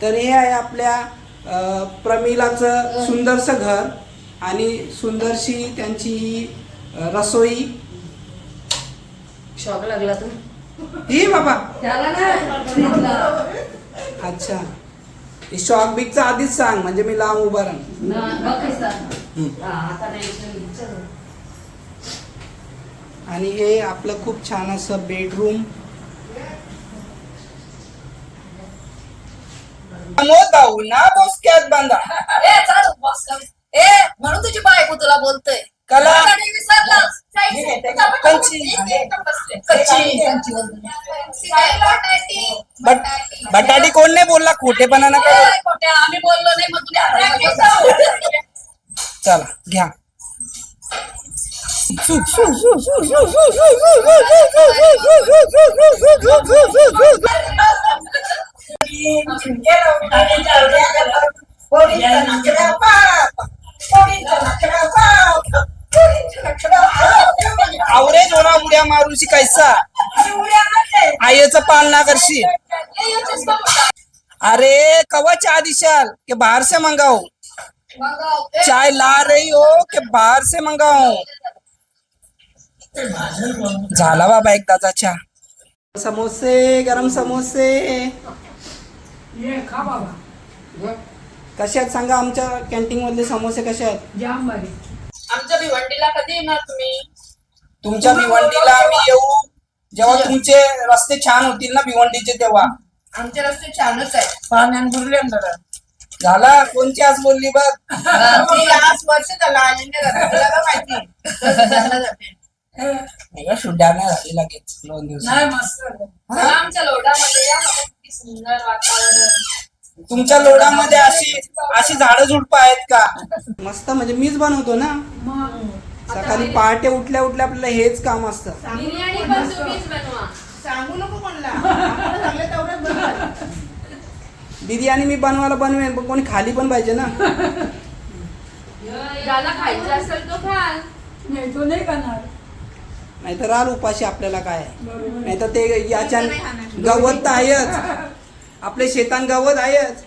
तर हे आहे आपल्या प्रमिलाचं सुंदरसं घर आणि सुंदरशी त्यांची रसोई. शॉक लागला तू ही बाबा त्याला ना. अच्छा, शॉक बिकचा आधीच सांग म्हणजे मी लांब उभा राहून. आणि हे आपलं खूप छान असं बेडरूम. भाऊ ना बोसक्यात बांधा. म्हणून तुझी बायको तुला बोलतोय कला बटाटी कोण नाही बोलला, खोटेपणा नका. आम्ही बोललो नाही मग तुला. चला घ्या. आवरे जोना उड्या मारूशी कैसा आईचं पालना करशी. अरे कवा चाय दिशाल के बाहर से मंगाओ? चाय ला रही हो के बाहर से मंगाओ? झाला बाबा एकदाचा चहा. समोसे, गरम समोसे खा बाबा. कसे आहेत सांगा. आमच्या कॅन्टीन मधले समोसे कसे आहेत? जाम भारी. आमच्या भिवंडीला कधी येणार तुम्ही? तुमच्या भिवंडीला आम्ही येऊ जेव्हा तुमचे रस्ते छान होतील ना भिवंडीचे तेव्हा. आमचे रस्ते छानच आहे. पाण्यान बुरले झाला. कोणची आज बोलली बघ. आज वर्ष झाला माहिती. सुड्याना झाली लगेच 2 दिवस. आमच्या लोटामध्ये या किती सुंदर वातावरण. तुमच्या लोडामध्ये अशी झाडं झुडपं आहेत का? मस्त. म्हणजे मीच बनवतो ना. सकाळी पहाटे उठल्या उठल्या आपल्याला हेच काम असतं. बिर्याणी पण तुम्हीच बनवा. सांगू नको कोणला. बिर्याणी मी बनवेन पण कोणी खाली पण पाहिजे ना. ज्याला खायचं असेल तो खाल. नाही तो नाही करणार. नाहीतर राल उपाशी आपल्याला काय. नाहीतर ते याच्या गवत तर आहेच. आपले शेतान गवत आहेच.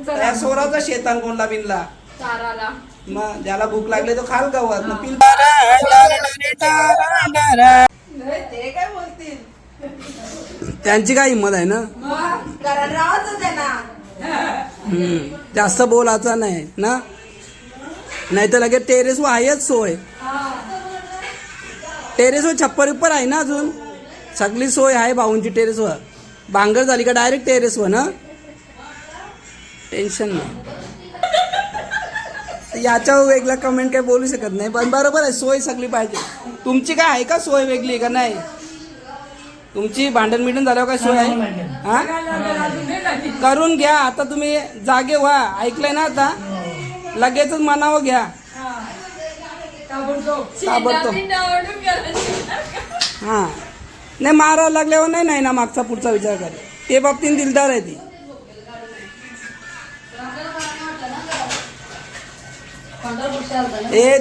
त्या सोराचा शेतान कोणला बिनला चाराला. मग ज्याला भूक लागली तो खाल गवत. ते काय बोलतील. त्यांची काय हिंमत आहे ना. राहायचं त्यांना. जास्त बोलायचं नाही ना. नाही तर लगेच टेरेसवर आहेच सोय. टेरेसवर छप्पर उपर आहे ना अजून. सगळी सोय आहे भाऊंची टेरेसवर. बांगर झाली का डायरेक्ट टेरेसवर ना. टेन्शन नाही. याच्यावर वेगळा कमेंट काही बोलू शकत नाही. पण बरोबर आहे सोय सगळी पाहिजे. तुमची काय आहे का सोय वेगळी का नाही? तुमची भांडण मिटून झाल्यावर काय सोय आहे? हा करून घ्या. आता तुम्ही जागे व्हा. ऐकलंय ना आता. लगेचच मनावं घ्या. हा नाही मारायला लागल्यावर नाही ना मागचा पुढचा विचार करे. ते बाबतीत दिलदार आहे ती.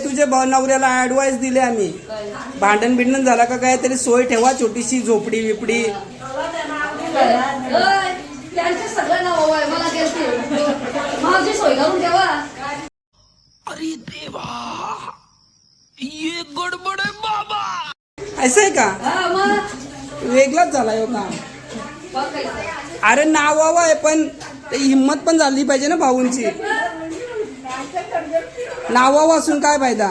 तुझ्या नवऱ्याला ऍडवाइस दिले आम्ही. भांडण बिंडण झाला का काय तरी सोय ठेवा. छोटीशी झोपडी बिपडी. सगळं नाव मला माझी सोय करून ठेवा. अरे देवा ये गडबड आहे बाबा. असं आहे का? वेगळाच झाला हो काम. अरे नावावं आहे पण हिंमत पण झाली पाहिजे ना भाऊंची. नावावं असून काय फायदा.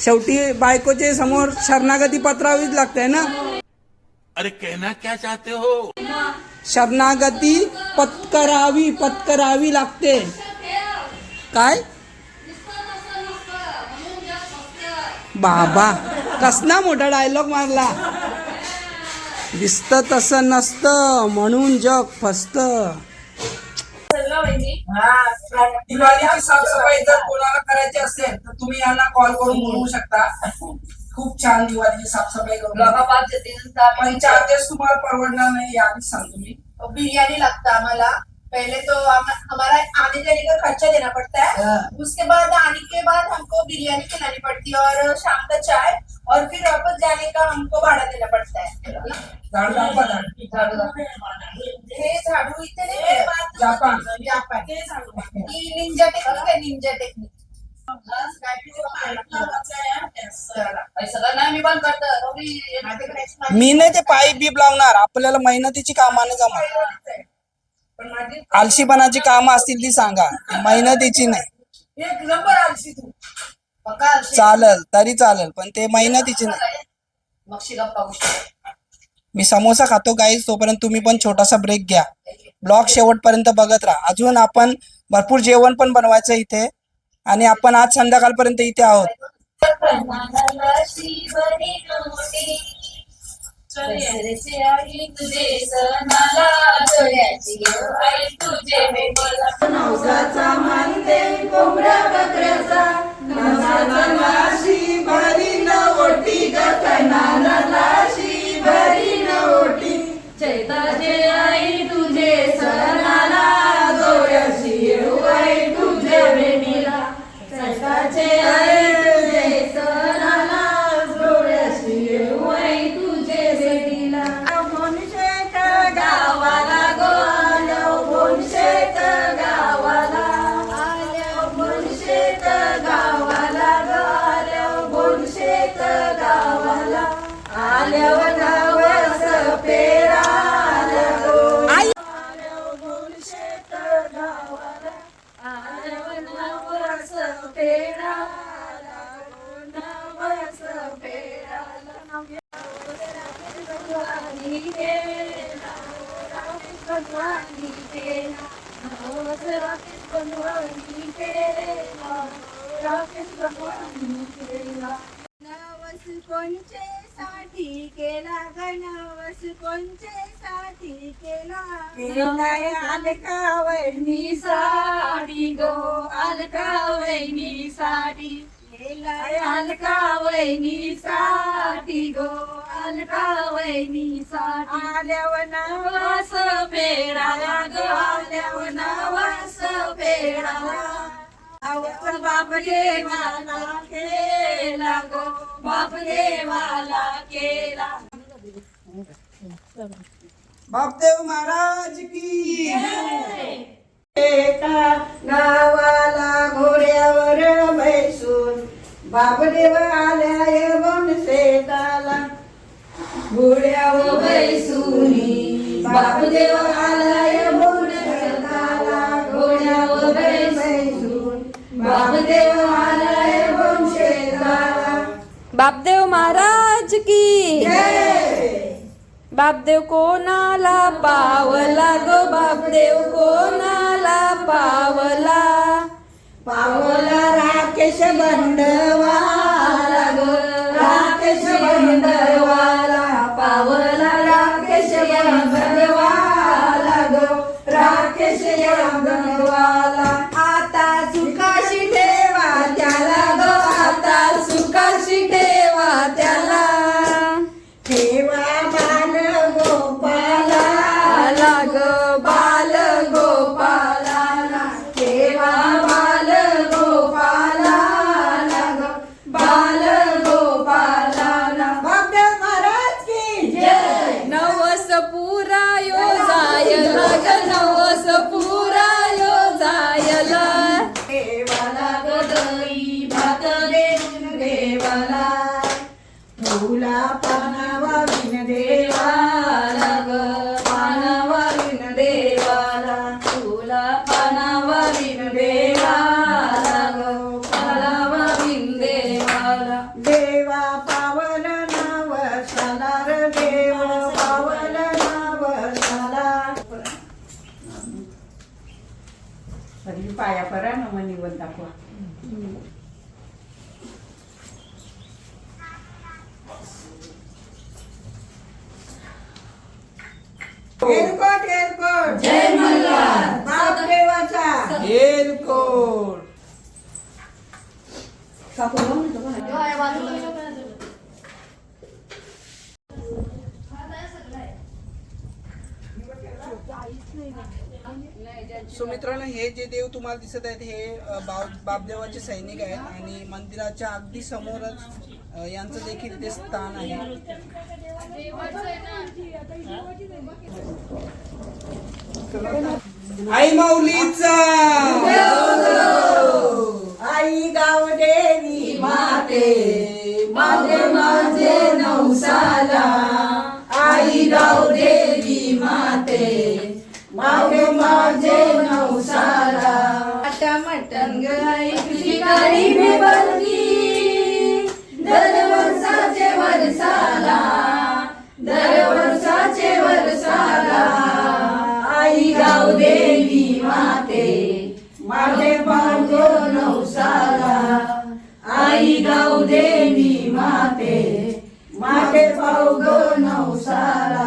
शेवटी बायकोचे समोर शरणागती पत्रावीच लागते ना. अरे कहना क्या चाहते हो? शरणागती पत्करावी लागते. काय बाबा कसला मोठा डायलॉग मारला. दिसतं तसं नसतं म्हणून जग फसतं. दिवाळीची साफसफाई जर कोणाला करायची असेल तर तुम्ही यांना कॉल करून बोलवू शकता. खूप छान दिवाळीची साफसफाई करून. पण चार्जेस तुम्हाला परवडणार नाही आधीच सांगतो मी. बिरयानी लगता आम्हाला. पहले तो हमारा आने जाने का खर्चा देना पड़ता है. उसके बाद आने के बाद हमको बिरयानी खिलानी पड़ती है और शाम का चाय और फिर वापस जाने का हमको भाड़ा देना पड़ता है. हे झाडू इथे नाही मिळत. जापान ते झाडू ही निंजा टेक्निक आहे, निंजा टेक्निक. सगळं नाही मी पण करतो. मी नाही ते पाईप बीप लावणार, आपल्याला मेहनतीची कामं नाही जमत. पण माझी आलशीपणाची कामं असतील ती सांगा, मेहनतीची नाही. एक नंबर आलशी तू. पक्का आलशी. चालेल तरी चालेल, पण ते मेहनतीची नाही. मक्षी गप्पा गोष्टी. मी समोसा खातो गाईज, तोपर्यंत तुम्ही पण छोटासा ब्रेक घ्या. ब्लॉग शेवटपर्यंत बघत राहा. अजून आपण भरपूर जेवण पण बनवायचं इथे, आणि आपण आज संध्याकाळपर्यंत इथे आहोत. चैताचे आई तुझे सणाला, दोऱ्याची येऊ आई तुझे भेटीला. चैताचे आई तुझे सणाला, दोऱ्याची येऊ आई तुझे भेटीला. शेत गावाला गो आलो, शेत गावाला आलो, शेत गावाला गो आलो, शेत गावाला आल्यावर नवस पेराला गो. शेत गावाला आल्यावर नवस पेराला गो, नवस पेराला. भगवानी केला, राकेश भगवानी केला, नवस राकेश भगवानी केला, राकेश भगवानी केला. नवस कोणचे साठी केला ग, नवस कोणचे साठी केला. केलाय अलका वहिनी साठी गो, अलका वहिनी साठी. केलाय अलका वहिनी साठी गो, अलका वहिनी साठी. आल्यावर नवस फेराला गो, आल्यावर नवस फेराला. बाप देवाला केला गो, बाप देवाला केला. बापदेव महाराज की. एका गावाला घोड्यावर बैसून बापदेव आल्याय बन शेताला. घोड्यावर बैसूनी बापदेव आलाय बन शेताला, घोड्यावर बैसून बापदेव आलाय बन शेताला. बापदेव महाराज की. बापदेव कोणाला पावला गो, बापदेव कोणाला पावला. पावला राकेश बंडवाला गो, राकेश बंडवाला. पावला राकेश बंडवाला गो, राकेश बंडवाला. आता सुखाशी ठेवा त्याला गो, आता सुखाशी ठेवा त्याला. ठेवा बाल गोपाला लाग बाल गोपाला, ठेवा बाल गोपाला लाग बाल गोपाला. बापदेव महाराज की जय. नवस पुरा यो जायला ग, नवस पुरा यो जायला. देवाला ग दही भात देऊन देवाला, फुला पानावा विन देवाला ग, पानावा विन देवाला. फुला पानावा विन देवाला ग, पानावा विन देवाला. देवा पावन नवसाला र, देव पावन नवसाला. पाया परा न निवड दाखवा. एलकोट एलकोट जय मल्हार. बापदेवाचा एलकोट. सो मित्रांनो, हे जे देव तुम्हाला दिसत आहेत हे बापदेवाचे सैनिक आहेत, आणि मंदिराच्या अगदी समोरच यांचं देखील ते स्थान आहे. आई माऊलीचा आई गावदेवी माते माझे माझे नवसाला आई गावदेवी माते माझे माझे नवसाला मटन गाई तुझी गाडी मी बनली दरवर्षाचे वर्षाला दरवर्षाचे वर्षाला आई गावदेवी माते माझे माझे नवसाला आई गावदेवी माते माझे पावगो नवसाला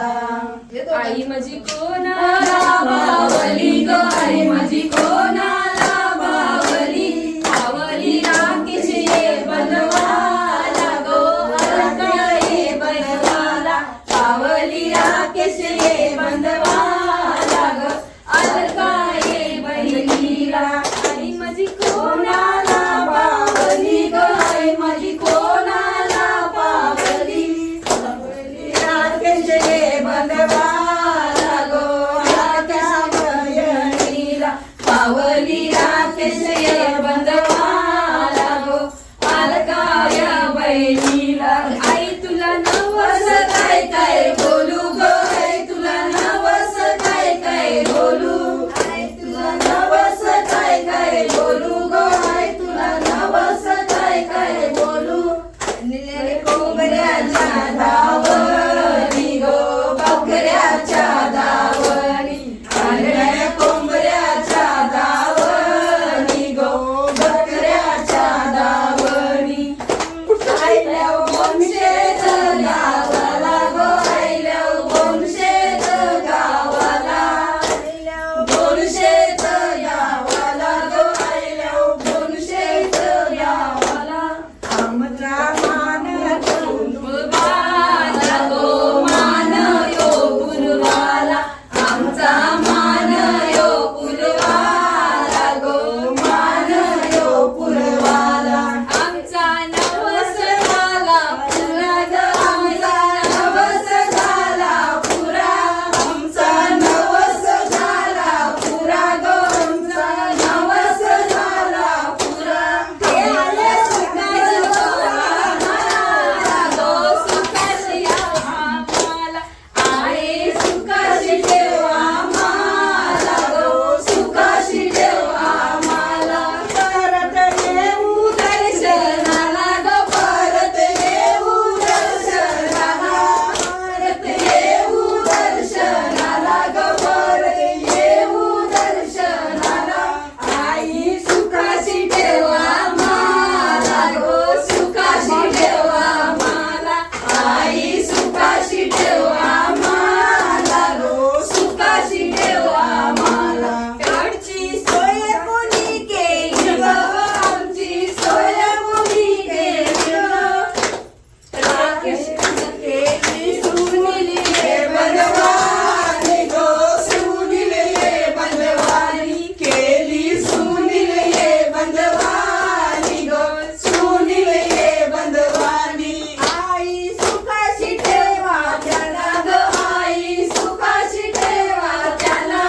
आई माझी कोणाला बावली ग आई माझी कोणाला बावली बावली राकेश ये बनवाला गो अलका ये बनवाला बावली राकेश ये बनवाला ग अलका ये बहिणीला आई माझी कोणाला बावली ग आई माझी कोणाला बावली बावली राकेश ये बनवाला गो अलका बहिणीला बावली राकेश ये बनवाला गो अलका या बहिणीला आई तुला नवस काय काय बोलू ग आई तुला नवस काय काय बोलू आई तुला नवस काय काय बोलू ग आई तुला नवस काय काय बोलू निळे कोंबड्याच्या धावणी गो बकऱ्याच्या धावणी आंधळ्या कोंबड्याच्या धावणी गो बकऱ्याच्या धावणी आईल्या वंशेत गावाला गो आईल्या वंशेत गावाला वंशेत गावाला गो आईल्या वंशेत गावाला आमचा मान पूर्वाला गो मान यो पूर्वाला आमचा मान यो पूर्वाला गो मान यो पूर्वाला आमचा नवस झाला पुरा ग आमचा नवस झाला पुरा आमचा नवस झाला पुरा ग आमचा नवस झाला पुरा हे आले सुखाची गो सुखाची आम्हाला आई सुखाची ठेव आम्हाला गो सुखाची ठेव आम्हाला परत येऊ दर्शनाला ग परत येऊ दर्शनाला परत येऊ दर्शनाला ग परत येऊ दर्शनाला आई सुखाची ठेव आम्हाला गो सुखाची ठेव आम्हाला आई सुखाची ठेव आम्हाला गो सुखाची ठेव आम्हाला काडची सोय कोणी केली ग आमची सोय कोणी केली ग राकेश केली सुनील हे बनवानी गो सुनील हे बनवानी केली सुनील हे बंदवानी गो सुनील हे बंदवानी आई सुखाची ठेवा त्याला ग आई सुखाची ठेवा त्याला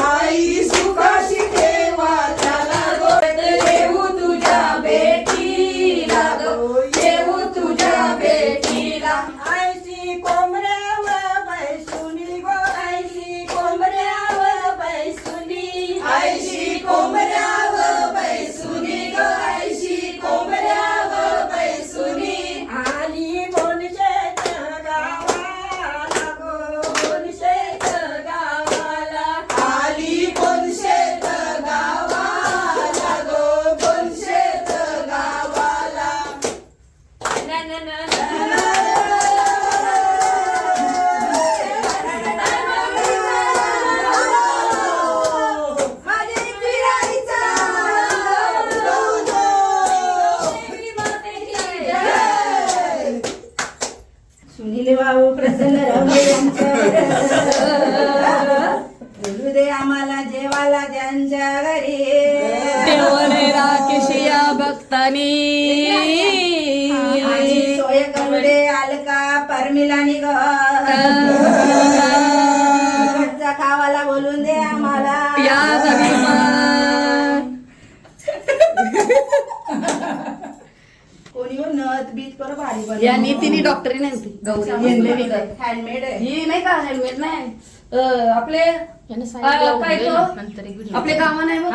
आई सुखाची ठेवा त्याला गो येऊ तुझ्या भेटीला गो येऊ तुझ्या भेटीला आईची कोंबड्यावर बैसुनी गो आईची कोंबड्यावर बैसुनी आईची कोंबड्यावर बैसुनी ग आईची कोंबड्यावर बैसुनी आली बोनशेत गावाला गो बोनशेत गावाला आली बोनशेत गावाला गो बोनशेत गावाला ना ना ना माझे फिरायचा सुनील भाऊ प्रसन्न बोलू दे आम्हाला जेवायला त्यांच्या घरी देवने राकेश या भक्तानी माझी सोय करू दे अलका परमिला निघ घरचा खावाला बोलून दे आम्हाला या अभिमान. कोणी नथ बीत कर भारी या नीतीने डॉक्टरी नाही गौरी हँडमेड आहे ही नाही का हेल्मेट नाही आपले काय तो आपले कामं नाही बघ.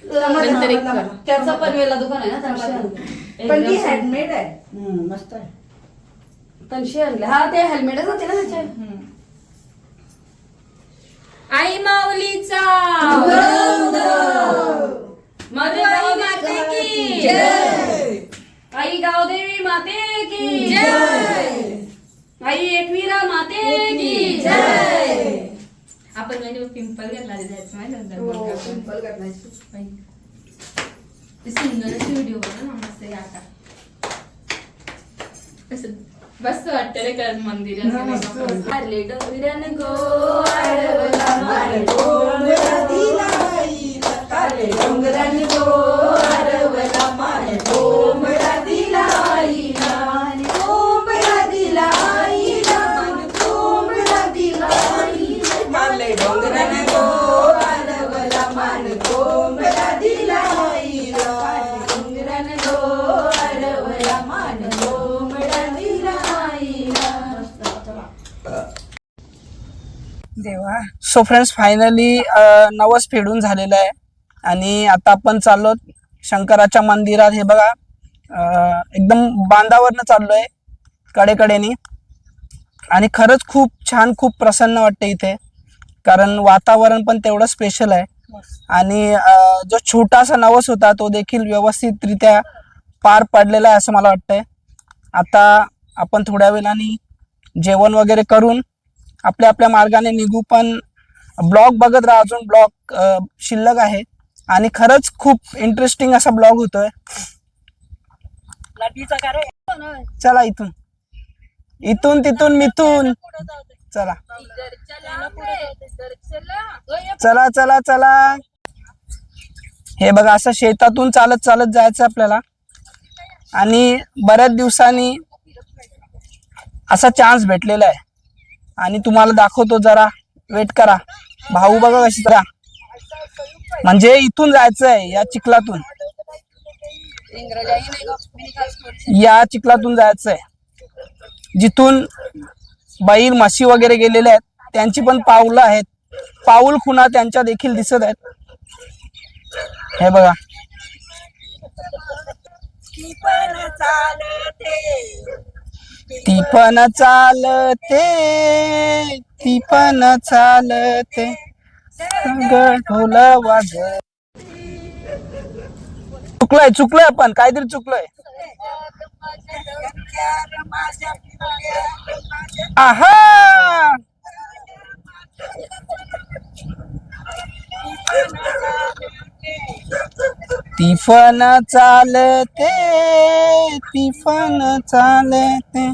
नंतर एक कर. त्याचं पनवेलला दुकान आहे ना त्यांची पण ती हँडमेड आहे मस्त आहे त्यांची आणले हा ते हेल्मेटच होते ना त्याचे आई माऊलीचा मधुबाई माते की जय. आई गावदेवी माते की जय. आई एकवीरा माते की जय. आपण म्हणजे पिंपल घातला जायचं माहिती सिंपल करण्याची सुंदर व्हिडिओ बघा मस्त आता कसं बस वाटतं रे कर मंदिरात आले डोंगराने गो आडवला मारे डोंगरा दिला आईला काले डोंगराने गो आडवला मारे डोंगरा दिला आईला डोंगरा दिला आईला डोंगरा दिला आईला काले डोंगराने गो आडवला मारे डोंगरा दिला आईला डोंगराने गो आडवला मारे डोंगरा दिला आईला देवा. सो फ्रेंड्स फायनली नवस फेडून झालेलं आहे आणि आता आपण चाललो शंकराच्या मंदिरात. हे बघा एकदम बांधावरनं चाललोय कडेकडेनी आणि खरंच खूप छान खूप प्रसन्न वाटतं इथे कारण वातावरण पण तेवढं स्पेशल आहे आणि जो छोटासा नवस होता तो देखील व्यवस्थितरित्या पार पडलेला आहे असं मला वाटतंय. आता आपण थोड्या वेळाने जेवण वगैरे करून आपल्या आपल्या मार्गाने निघू पण ब्लॉग बघत राहा अजून ब्लॉग शिल्लक आहे आणि खरंच खूप इंटरेस्टिंग असा ब्लॉग होतोय. चला इथून इथून तिथून मिथून चला चला चला चला. हे बघा असं शेतातून चालत चालत जायचं आपल्याला आणि बऱ्याच दिवसांनी असा चान्स भेटलेला आहे आणि तुम्हाला दाखवतो जरा वेट करा. भाऊ बघा कशी जरा म्हणजे इथून जायचंय या चिखलातून जायचंय जिथून बैल म्हशी वगैरे गेलेले आहेत त्यांची पण पावलं आहेत पाऊल खुणा त्यांच्या देखील दिसत आहेत. हे बघा ती पण चालते ती पण चालते ढोल वाज. चुकलोय आपण काहीतरी चुकलोय. आहा ती पण चालते ती पण चालते.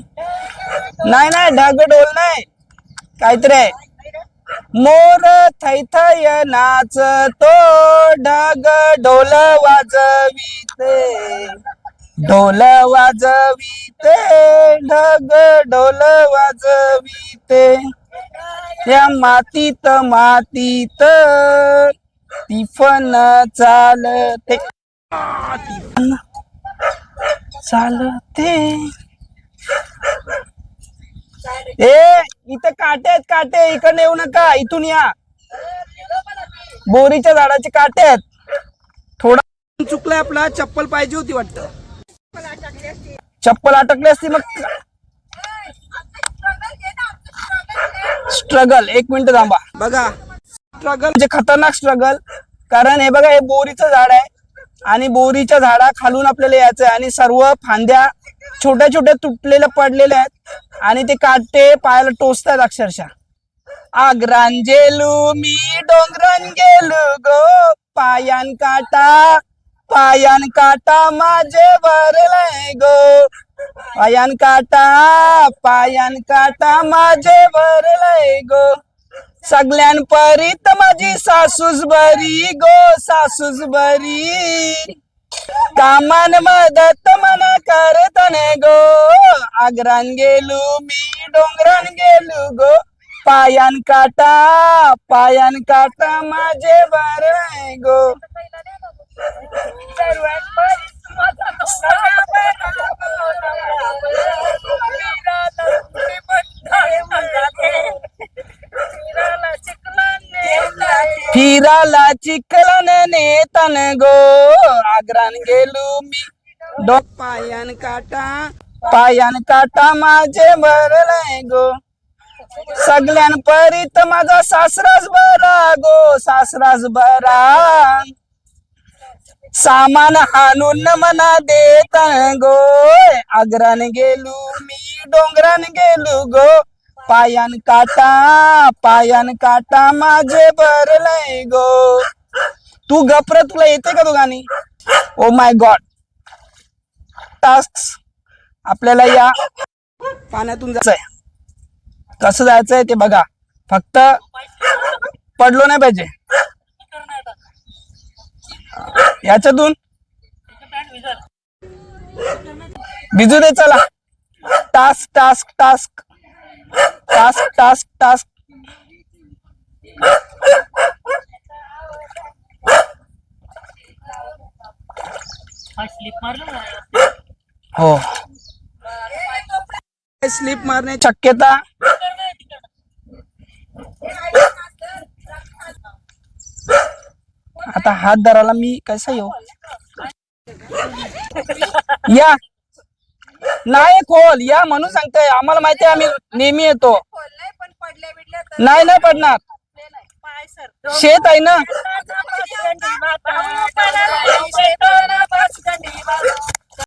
नाही नाही ढग ढोल नाही काहीतरी आहे. मोर थै थै नाचतो ढग ढोल वाजविते ढोल वाजविते ढग ढोल वाजविते या मातीत मातीत ती पण चालते चालते. ए इथं काटे आहेत काटे इकडे येऊ नका इथून या. बोरीच्या झाडाचे काटे आहेत. थोडा चुकलाय आपला चप्पल पाहिजे होती वाटतं चप्पल अटकली असती मग. स्ट्रगल एक मिनिट थांबा बघा स्ट्रगल म्हणजे खतरनाक स्ट्रगल कारण हे बघा हे बोरीचं झाड आहे आणि बोरीच्या झाडा खालून आपल्याला यायचं आहे आणि सर्व फांद्या छोट्या छोट्या तुटलेल्या पडलेल्या आहेत आणि ते काटे पायाला टोचतात अक्षरशः. आग्रान गेलू मी डोंगरान गेलू गो पायान काटा माझे भरलाय गो पायान काटा माझे भरलाय गो सगळ्यान परीत माझी सासूस बरी गो सासूस बरी कामान मदत मना करतने गो आग्रान गेलू मी डोंगरान गेलू गो पायान काटा माझे बरं गो फिराला चिखलन नेतन गो आग्रान गेलू मी पायान काटा माझे भरलंय गो सगळ्यान परीत माझा सासराच बरा गो सासराच बरा सामान हाणून मना देत गो आग्रान गेलू मी डोंगरान गेलू गो पायान काटा माझे भरलंय गो तू गप्र तुला येते का तू गाणी ओ माय गॉड टास्क आपल्याला या पाण्यातून जायचंय कसं जायचंय ते बघा फक्त पडलो नाही पाहिजे याच्यातून भिजू दे चला task task task task task task हो स्लिप मारण्याची शक्यता आता हात धरायला मी कसा येऊ या नाही खोल या म्हणून सांगताय आम्हाला माहिती आहे आम्ही नेहमी येतो पण पडल्या बिडल्या तर नाही पडणार पाय सर शेत आहे ना